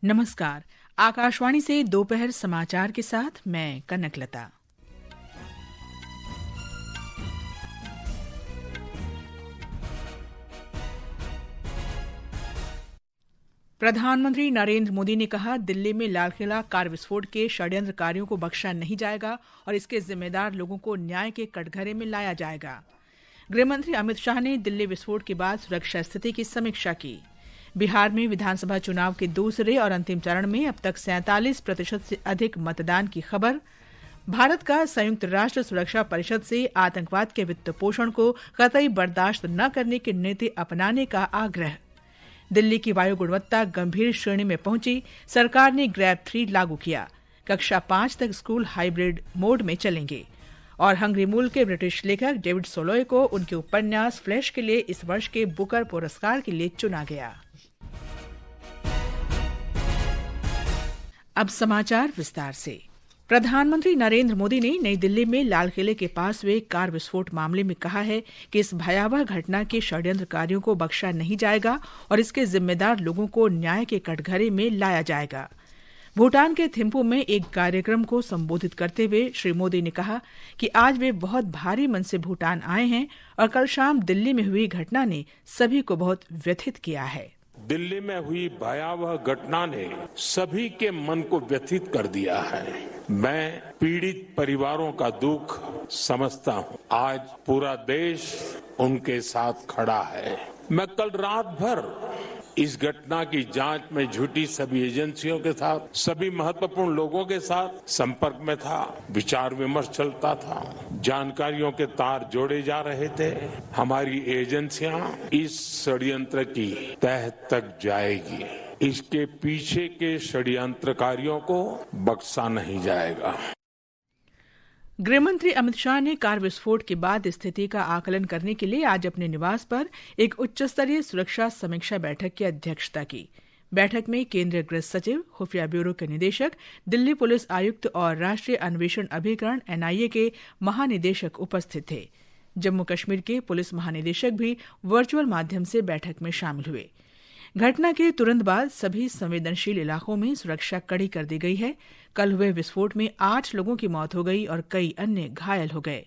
नमस्कार। आकाशवाणी से दोपहर समाचार के साथ मैं कनकलता। प्रधानमंत्री नरेंद्र मोदी ने कहा, दिल्ली में लाल किला कार विस्फोट के षड्यंत्रकारियों को बख्शा नहीं जाएगा और इसके जिम्मेदार लोगों को न्याय के कटघरे में लाया जाएगा। गृहमंत्री अमित शाह ने दिल्ली विस्फोट के बाद सुरक्षा स्थिति की समीक्षा की। बिहार में विधानसभा चुनाव के दूसरे और अंतिम चरण में अब तक 47% से अधिक मतदान की खबर। भारत का संयुक्त राष्ट्र सुरक्षा परिषद से आतंकवाद के वित्त पोषण को कतई बर्दाश्त न करने की नीति अपनाने का आग्रह। दिल्ली की वायु गुणवत्ता गंभीर श्रेणी में पहुंची, सरकार ने ग्रैब 3 लागू किया। कक्षा 5 तक स्कूल हाइब्रिड मोड में चलेंगे। और हंगरी मूल के ब्रिटिश लेखक डेविड सोलोय को उनके उपन्यास फ्लैश के लिए इस वर्ष के बुकर पुरस्कार के लिए चुना गया। अब समाचार विस्तार से। प्रधानमंत्री नरेंद्र मोदी ने नई दिल्ली में लाल किले के पास हुए कार विस्फोट मामले में कहा है कि इस भयावह घटना के षड्यंत्रकारियों को बख्शा नहीं जाएगा और इसके जिम्मेदार लोगों को न्याय के कटघरे में लाया जाएगा। भूटान के थिम्पू में एक कार्यक्रम को संबोधित करते हुए श्री मोदी ने कहा कि आज वे बहुत भारी मन से भूटान आए हैं और कल शाम दिल्ली में हुई घटना ने सभी को बहुत व्यथित किया है। दिल्ली में हुई भयावह घटना ने सभी के मन को व्यथित कर दिया है। मैं पीड़ित परिवारों का दुख समझता हूं। आज पूरा देश उनके साथ खड़ा है। मैं कल रात भर इस घटना की जांच में जुटी सभी एजेंसियों के साथ, सभी महत्वपूर्ण लोगों के साथ संपर्क में था। विचार विमर्श चलता था, जानकारियों के तार जोड़े जा रहे थे। हमारी एजेंसियां इस षड्यंत्र की तह तक जाएगी। इसके पीछे के षड्यंत्रकारियों को बख्शा नहीं जाएगा। गृहमंत्री अमित शाह ने कार विस्फोट के बाद स्थिति का आकलन करने के लिए आज अपने निवास पर एक उच्चस्तरीय सुरक्षा समीक्षा बैठक की अध्यक्षता की। बैठक में केंद्रीय गृह सचिव, खुफिया ब्यूरो के निदेशक, दिल्ली पुलिस आयुक्त और राष्ट्रीय अन्वेषण अभिकरण (NIA) के महानिदेशक उपस्थित थे। जम्मू कश्मीर के पुलिस महानिदेशक भी वर्चुअल माध्यम से बैठक में शामिल हुए। घटना के तुरंत बाद सभी संवेदनशील इलाकों में सुरक्षा कड़ी कर दी गई है। कल हुए विस्फोट में 8 लोगों की मौत हो गई और कई अन्य घायल हो गए।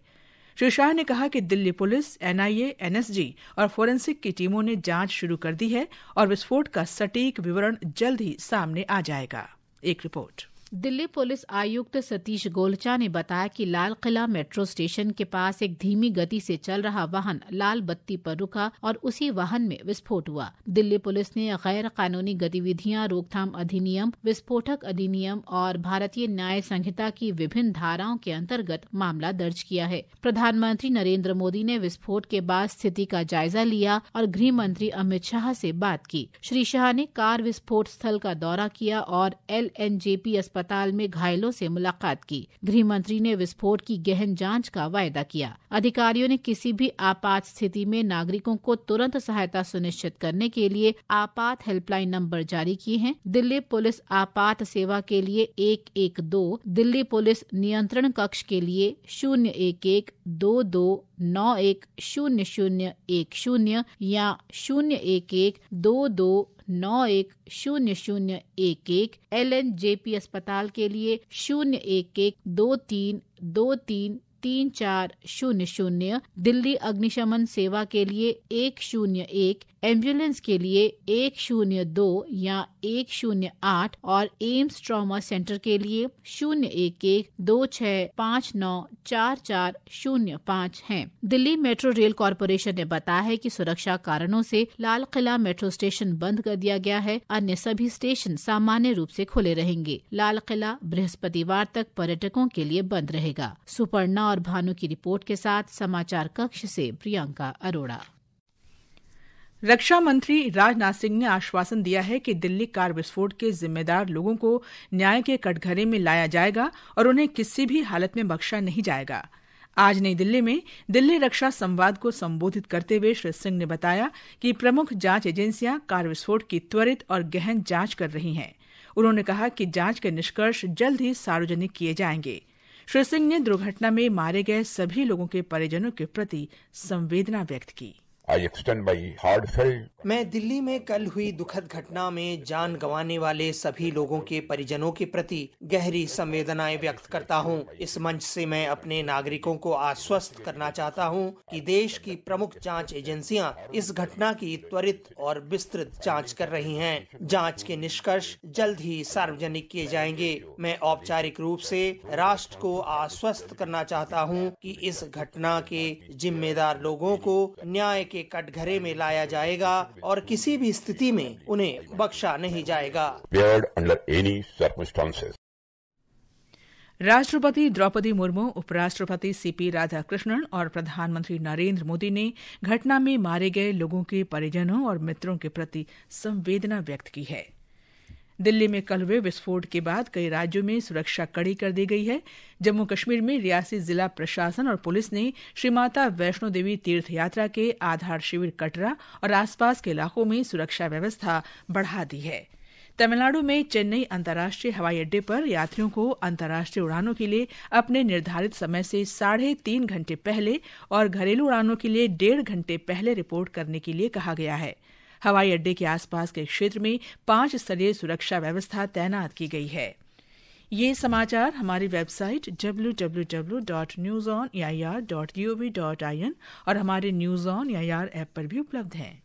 श्री शाह ने कहा कि दिल्ली पुलिस, NIA, NSG और फोरेंसिक की टीमों ने जांच शुरू कर दी है और विस्फोट का सटीक विवरण जल्द ही सामने आ जाएगा। एक रिपोर्ट। दिल्ली पुलिस आयुक्त सतीश गोलचा ने बताया कि लाल किला मेट्रो स्टेशन के पास एक धीमी गति से चल रहा वाहन लाल बत्ती पर रुका और उसी वाहन में विस्फोट हुआ। दिल्ली पुलिस ने गैर कानूनी गतिविधियां रोकथाम अधिनियम, विस्फोटक अधिनियम और भारतीय न्याय संहिता की विभिन्न धाराओं के अंतर्गत मामला दर्ज किया है। प्रधानमंत्री नरेंद्र मोदी ने विस्फोट के बाद स्थिति का जायजा लिया और गृह मंत्री अमित शाह से बात की। श्री शाह ने कार विस्फोट स्थल का दौरा किया और LNJP अस्पताल में घायलों से मुलाकात की। गृह मंत्री ने विस्फोट की गहन जांच का वायदा किया। अधिकारियों ने किसी भी आपात स्थिति में नागरिकों को तुरंत सहायता सुनिश्चित करने के लिए आपात हेल्पलाइन नंबर जारी किए हैं। दिल्ली पुलिस आपात सेवा के लिए 112, दिल्ली पुलिस नियंत्रण कक्ष के लिए 01122910010 या 01122910011, LNJP अस्पताल के लिए 01123233400, दिल्ली अग्निशमन सेवा के लिए 101, एम्बुलेंस के लिए 102 या 108 और एम्स ट्रॉमा सेंटर के लिए 01126594405 हैं। दिल्ली मेट्रो रेल कॉरपोरेशन ने बताया है कि सुरक्षा कारणों से लाल किला मेट्रो स्टेशन बंद कर दिया गया है। अन्य सभी स्टेशन सामान्य रूप से खुले रहेंगे। लाल किला बृहस्पतिवार तक पर्यटकों के लिए बंद रहेगा। सुपर्णा और भानु की रिपोर्ट के साथ समाचार कक्ष से प्रियंका अरोड़ा। रक्षा मंत्री राजनाथ सिंह ने आश्वासन दिया है कि दिल्ली कार विस्फोट के जिम्मेदार लोगों को न्याय के कटघरे में लाया जाएगा और उन्हें किसी भी हालत में बख्शा नहीं जाएगा। आज नई दिल्ली में दिल्ली रक्षा संवाद को संबोधित करते हुए श्री सिंह ने बताया कि प्रमुख जांच एजेंसियां कार विस्फोट की त्वरित और गहन जांच कर रही हैं। उन्होंने कहा कि जांच के निष्कर्ष जल्द ही सार्वजनिक किए जाएंगे। श्री सिंह ने दुर्घटना में मारे गए सभी लोगों के परिजनों के प्रति संवेदना व्यक्त की। I extend my heartfelt मैं दिल्ली में कल हुई दुखद घटना में जान गंवाने वाले सभी लोगों के परिजनों के प्रति गहरी संवेदनाएं व्यक्त करता हूं। इस मंच से मैं अपने नागरिकों को आश्वस्त करना चाहता हूं कि देश की प्रमुख जांच एजेंसियां इस घटना की त्वरित और विस्तृत जांच कर रही हैं। जांच के निष्कर्ष जल्द ही सार्वजनिक किए जाएंगे। मैं औपचारिक रूप से राष्ट्र को आश्वस्त करना चाहता हूं कि इस घटना के जिम्मेदार लोगों को न्याय के कटघरे में लाया जाएगा और किसी भी स्थिति में उन्हें बख्शा नहीं जाएगा। under any circumstances. राष्ट्रपति द्रौपदी मुर्मू, उपराष्ट्रपति सीपी राधाकृष्णन और प्रधानमंत्री नरेंद्र मोदी ने घटना में मारे गए लोगों के परिजनों और मित्रों के प्रति संवेदना व्यक्त की है। दिल्ली में कल हुए विस्फोट के बाद कई राज्यों में सुरक्षा कड़ी कर दी गई है। जम्मू कश्मीर में रियासी जिला प्रशासन और पुलिस ने श्री माता वैष्णो देवी तीर्थ यात्रा के आधार शिविर कटरा और आसपास के इलाकों में सुरक्षा व्यवस्था बढ़ा दी है। तमिलनाडु में चेन्नई अंतर्राष्ट्रीय हवाई अड्डे पर यात्रियों को अंतर्राष्ट्रीय उड़ानों के लिए अपने निर्धारित समय से 3.5 घंटे पहले और घरेलू उड़ानों के लिए 1.5 घंटे पहले रिपोर्ट करने के लिए कहा गया है। हवाई अड्डे के आसपास के क्षेत्र में 5 स्तरीय सुरक्षा व्यवस्था तैनात की गई है। ये समाचार हमारी वेबसाइट www.newsonair.gov.in और हमारे न्यूज ऑन एआईआर ऐप पर भी उपलब्ध हैं।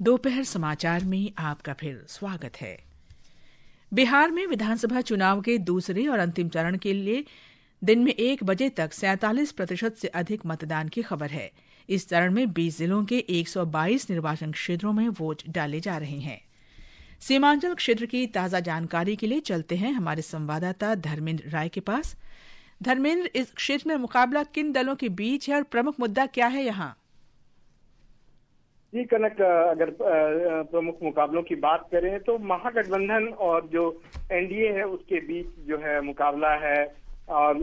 दोपहर समाचार में आपका फिर स्वागत है। बिहार में विधानसभा चुनाव के दूसरे और अंतिम चरण के लिए दिन में 1 बजे तक 47% से अधिक मतदान की खबर है। इस चरण में 20 जिलों के 122 निर्वाचन क्षेत्रों में वोट डाले जा रहे हैं। सीमांचल क्षेत्र की ताजा जानकारी के लिए चलते हैं हमारे संवाददाता धर्मेंद्र राय के पास। धर्मेंद्र, इस क्षेत्र में मुकाबला किन दलों के बीच है और प्रमुख मुद्दा क्या है यहाँ? जी कनक, अगर प्रमुख मुकाबलों की बात करें तो महागठबंधन और जो एनडीए है उसके बीच जो है मुकाबला है। और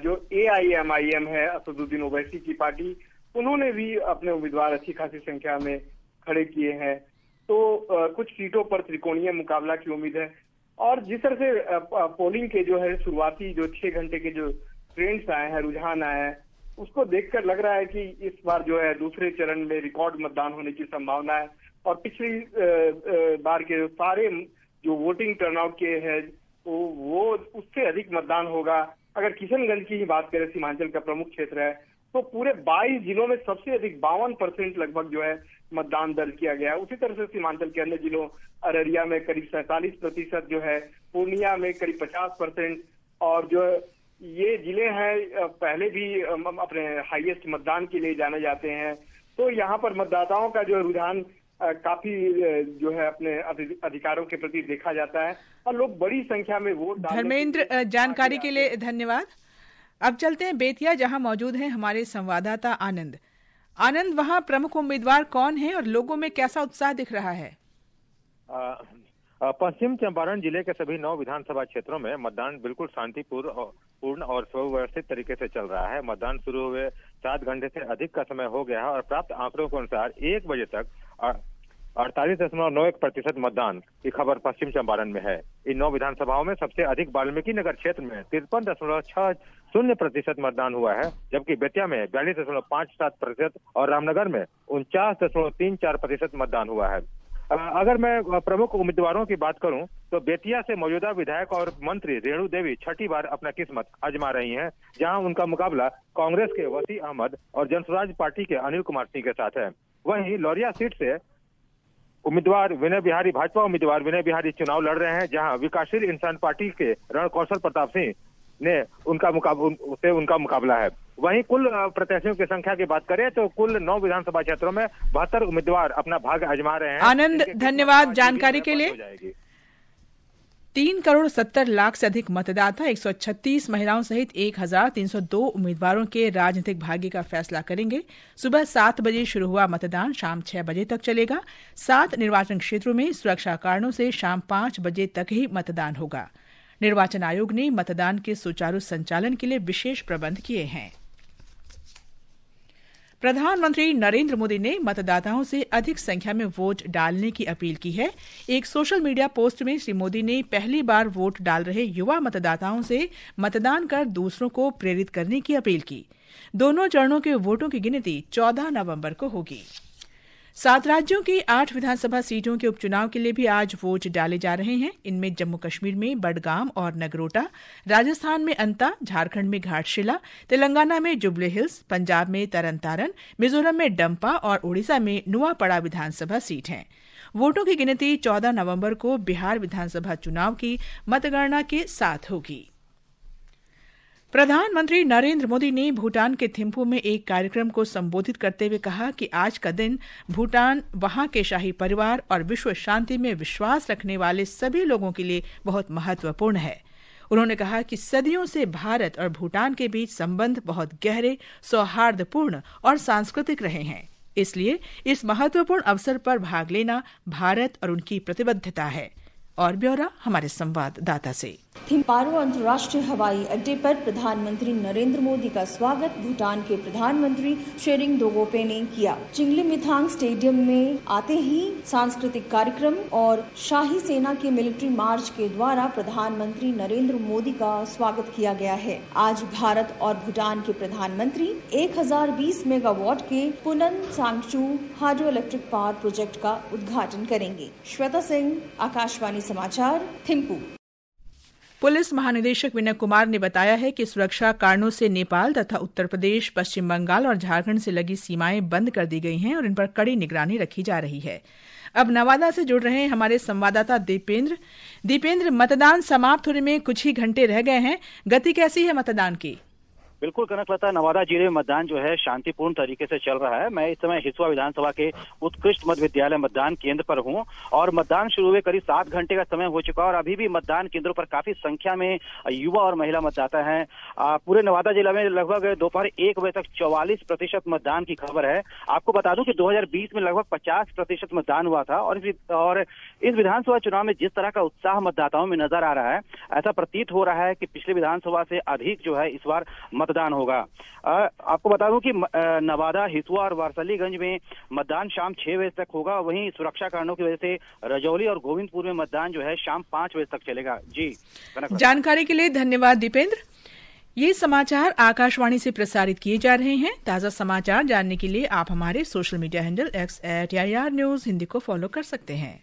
जो AIMIM है, असदुद्दीन ओवैसी की पार्टी, उन्होंने भी अपने उम्मीदवार अच्छी खासी संख्या में खड़े किए हैं। तो कुछ सीटों पर त्रिकोणीय मुकाबला की उम्मीद है। और जिस तरह से पोलिंग के जो है शुरुआती जो 6 घंटे के जो ट्रेंड्स आए हैं, रुझान आए हैं, उसको देखकर लग रहा है कि इस बार जो है दूसरे चरण में रिकॉर्ड मतदान होने की संभावना है। और पिछली बार के सारे जो वोटिंग टर्नआउट के है वो उससे अधिक मतदान होगा। अगर किशनगंज की ही बात करें, सीमांचल का प्रमुख क्षेत्र है, तो पूरे 22 जिलों में सबसे अधिक 52% लगभग जो है मतदान दर्ज किया गया है। उसी तरह से सीमांचल के अन्य जिलों, अररिया में करीब 47% जो है, पूर्णिया में करीब 50%, और जो ये जिले हैं पहले भी अपने हाईएस्ट मतदान के लिए जाने जाते हैं। तो यहाँ पर मतदाताओं का जो रुझान काफी जो है अपने अधिकारों के प्रति देखा जाता है और लोग बड़ी संख्या में वोट डालने। धर्मेंद्र, जानकारी के लिए धन्यवाद। अब चलते हैं बेतिया, जहां मौजूद हैं हमारे संवाददाता आनंद। आनंद, वहां प्रमुख उम्मीदवार कौन है और लोगों में कैसा उत्साह दिख रहा है? पश्चिम चंपारण जिले के सभी 9 विधानसभा क्षेत्रों में मतदान बिल्कुल शांतिपूर्ण और सुव्यवस्थित तरीके से चल रहा है। मतदान शुरू हुए 7 घंटे से अधिक का समय हो गया है और प्राप्त आंकड़ों के अनुसार 1 बजे तक 48.91% मतदान की खबर पश्चिम चंपारण में है। इन 9 विधानसभाओं में सबसे अधिक वाल्मीकि नगर क्षेत्र में 53.60% मतदान हुआ है, जबकि बेतिया में 42.57% और रामनगर में 49.34% मतदान हुआ है। अगर मैं प्रमुख उम्मीदवारों की बात करूं तो बेतिया से मौजूदा विधायक और मंत्री रेणु देवी छठी बार अपना किस्मत आजमा रही हैं, जहां उनका मुकाबला कांग्रेस के वसी अहमद और जनसुराज पार्टी के अनिल कुमार सिंह के साथ है। वहीं लौरिया सीट से भाजपा उम्मीदवार विनय बिहारी चुनाव लड़ रहे हैं, जहां विकासशील इंसान पार्टी के रणकौशल प्रताप सिंह ने उनका मुकाबला है। वहीं कुल प्रत्याशियों की संख्या की बात करें तो कुल 9 विधानसभा क्षेत्रों में 72 उम्मीदवार अपना भाग्य आजमा रहे हैं। आनंद, धन्यवाद जानकारी के लिए। 3,70,00,000 से अधिक मतदाता 136 महिलाओं सहित 1,302 उम्मीदवारों के राजनीतिक भाग्य का फैसला करेंगे। सुबह 7 बजे शुरू हुआ मतदान शाम 6 बजे तक चलेगा। 7 निर्वाचन क्षेत्रों में सुरक्षा कारणों से शाम 5 बजे तक ही मतदान होगा। निर्वाचन आयोग ने मतदान के सुचारू संचालन के लिए विशेष प्रबंध किए हैं। प्रधानमंत्री नरेंद्र मोदी ने मतदाताओं से अधिक संख्या में वोट डालने की अपील की है। एक सोशल मीडिया पोस्ट में श्री मोदी ने पहली बार वोट डाल रहे युवा मतदाताओं से मतदान कर दूसरों को प्रेरित करने की अपील की। दोनों चरणों के वोटों की गिनती 14 नवंबर को होगी। 7 राज्यों की 8 विधानसभा सीटों के उपचुनाव के लिए भी आज वोट डाले जा रहे हैं। इनमें जम्मू कश्मीर में बडगाम और नगरोटा, राजस्थान में अंता, झारखंड में घाटशिला, तेलंगाना में जुबली हिल्स, पंजाब में तरन तारन, मिजोरम में डंपा और ओडिशा में नुआपड़ा विधानसभा सीट हैं। वोटों की गिनती 14 नवंबर को बिहार विधानसभा चुनाव की मतगणना के साथ होगी। प्रधानमंत्री नरेंद्र मोदी ने भूटान के थिम्पू में एक कार्यक्रम को संबोधित करते हुए कहा कि आज का दिन भूटान, वहां के शाही परिवार और विश्व शांति में विश्वास रखने वाले सभी लोगों के लिए बहुत महत्वपूर्ण है। उन्होंने कहा कि सदियों से भारत और भूटान के बीच संबंध बहुत गहरे, सौहार्दपूर्ण और सांस्कृतिक रहे हैं। इसलिए इस महत्वपूर्ण अवसर पर भाग लेना भारत और उनकी प्रतिबद्धता है। और ब्यौरा हमारे संवाददाता से। थिम्पारू अंतर्राष्ट्रीय हवाई अड्डे पर प्रधानमंत्री नरेंद्र मोदी का स्वागत भूटान के प्रधानमंत्री शेरिंग दोगोपे ने किया। चिंगलीमिथांग स्टेडियम में आते ही सांस्कृतिक कार्यक्रम और शाही सेना के मिलिट्री मार्च के द्वारा प्रधानमंत्री नरेंद्र मोदी का स्वागत किया गया है। आज भारत और भूटान के प्रधानमंत्री 1020 मेगावाट के Poonen सांगचू hydro electric power project का उद्घाटन करेंगे। श्वेता सिंह, आकाशवाणी समाचार, थिम्पू। पुलिस महानिदेशक विनय कुमार ने बताया है कि सुरक्षा कारणों से नेपाल तथा उत्तर प्रदेश, पश्चिम बंगाल और झारखंड से लगी सीमाएं बंद कर दी गई हैं और इन पर कड़ी निगरानी रखी जा रही है। अब नवादा से जुड़ रहे हैं हमारे संवाददाता दीपेंद्र, मतदान समाप्त होने में कुछ ही घंटे रह गए हैं। गति कैसी है मतदान की? बिल्कुल कनकलता, नवादा जिले में मतदान जो है शांतिपूर्ण तरीके से चल रहा है। मैं इस समय हिसुआ विधानसभा के उत्कृष्ट मध्य विद्यालय मतदान केंद्र पर हूं और मतदान शुरू हुए करीब 7 घंटे का समय हो चुका है और अभी भी मतदान केंद्रों पर काफी संख्या में युवा और महिला मतदाता हैं। पूरे नवादा जिले में लगभग दोपहर 1 बजे तक 44% मतदान की खबर है। आपको बता दूं कि 2020 में लगभग 50% मतदान हुआ था और इस विधानसभा चुनाव में जिस तरह का उत्साह मतदाताओं में नजर आ रहा है, ऐसा प्रतीत हो रहा है कि पिछले विधानसभा से अधिक जो है इस बार मतदान होगा। आपको बता दूं कि नवादा, हिसुआ और वारसलीगंज में मतदान शाम 6 बजे तक होगा। वहीं सुरक्षा कारणों की वजह से रजौली और गोविंदपुर में मतदान जो है शाम 5 बजे तक चलेगा। जी, जानकारी के लिए धन्यवाद दीपेंद्र। ये समाचार आकाशवाणी से प्रसारित किए जा रहे हैं। ताजा समाचार जानने के लिए आप हमारे social media handle X@AIR News Hindi को फॉलो कर सकते हैं।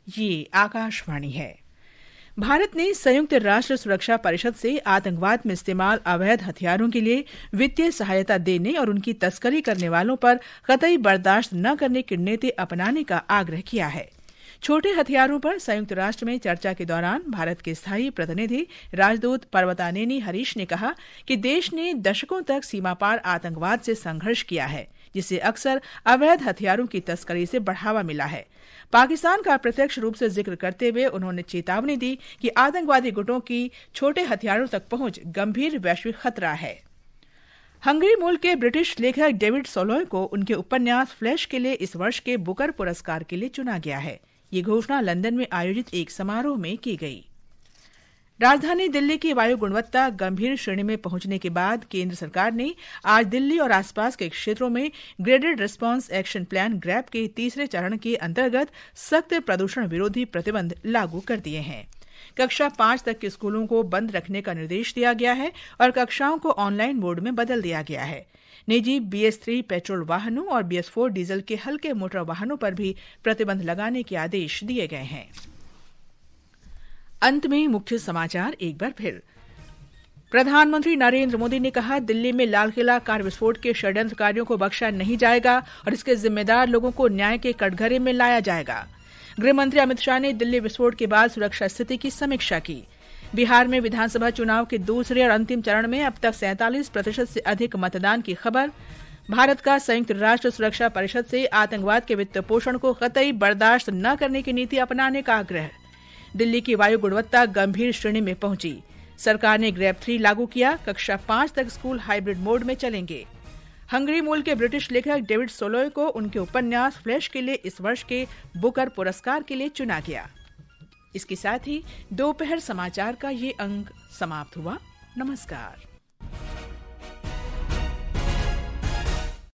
ये आकाशवाणी है। भारत ने संयुक्त राष्ट्र सुरक्षा परिषद से आतंकवाद में इस्तेमाल अवैध हथियारों के लिए वित्तीय सहायता देने और उनकी तस्करी करने वालों पर कतई बर्दाश्त न करने की नीति अपनाने का आग्रह किया है। छोटे हथियारों पर संयुक्त राष्ट्र में चर्चा के दौरान भारत के स्थायी प्रतिनिधि राजदूत पर्वतानेनी हरीश ने कहा कि देश ने दशकों तक सीमापार आतंकवाद से संघर्ष किया है, जिसे अक्सर अवैध हथियारों की तस्करी से बढ़ावा मिला है। पाकिस्तान का प्रत्यक्ष रूप से जिक्र करते हुए उन्होंने चेतावनी दी कि आतंकवादी गुटों की छोटे हथियारों तक पहुंच गंभीर वैश्विक खतरा है। हंगरी मूल के ब्रिटिश लेखक डेविड सोलोय को उनके उपन्यास फ्लैश के लिए इस वर्ष के बुकर पुरस्कार के लिए चुना गया है। ये घोषणा लंदन में आयोजित एक समारोह में की गई। राजधानी दिल्ली की वायु गुणवत्ता गंभीर श्रेणी में पहुंचने के बाद केंद्र सरकार ने आज दिल्ली और आसपास के क्षेत्रों में graded response action plan grab के तीसरे चरण के अंतर्गत सख्त प्रदूषण विरोधी प्रतिबंध लागू कर दिए हैं। कक्षा 5 तक के स्कूलों को बंद रखने का निर्देश दिया गया है और कक्षाओं को ऑनलाइन मोड में बदल दिया गया है। निजी BS3 पेट्रोल वाहनों और BS4 डीजल के हल्के मोटर वाहनों पर भी प्रतिबंध लगाने के आदेश दिए गए हैं। अंत में मुख्य समाचार एक बार फिर। प्रधानमंत्री नरेंद्र मोदी ने कहा, दिल्ली में लाल किला कार विस्फोट के षड्यंत्रकारियों को बख्शा नहीं जाएगा और इसके जिम्मेदार लोगों को न्याय के कटघरे में लाया जाएगा। गृहमंत्री अमित शाह ने दिल्ली विस्फोट के बाद सुरक्षा स्थिति की समीक्षा की। बिहार में विधानसभा चुनाव के दूसरे और अंतिम चरण में अब तक 47% से अधिक मतदान की खबर। भारत का संयुक्त राष्ट्र सुरक्षा परिषद से आतंकवाद के वित्त पोषण को कतई बर्दाश्त न करने की नीति अपनाने का आग्रह। दिल्ली की वायु गुणवत्ता गंभीर श्रेणी में पहुंची। सरकार ने ग्रैप 3 लागू किया। कक्षा 5 तक स्कूल हाइब्रिड मोड में चलेंगे। हंगरी मूल के ब्रिटिश लेखक डेविड सोलोय को उनके उपन्यास फ्लैश के लिए इस वर्ष के बुकर पुरस्कार के लिए चुना गया। इसके साथ ही दोपहर समाचार का ये अंक समाप्त हुआ। नमस्कार।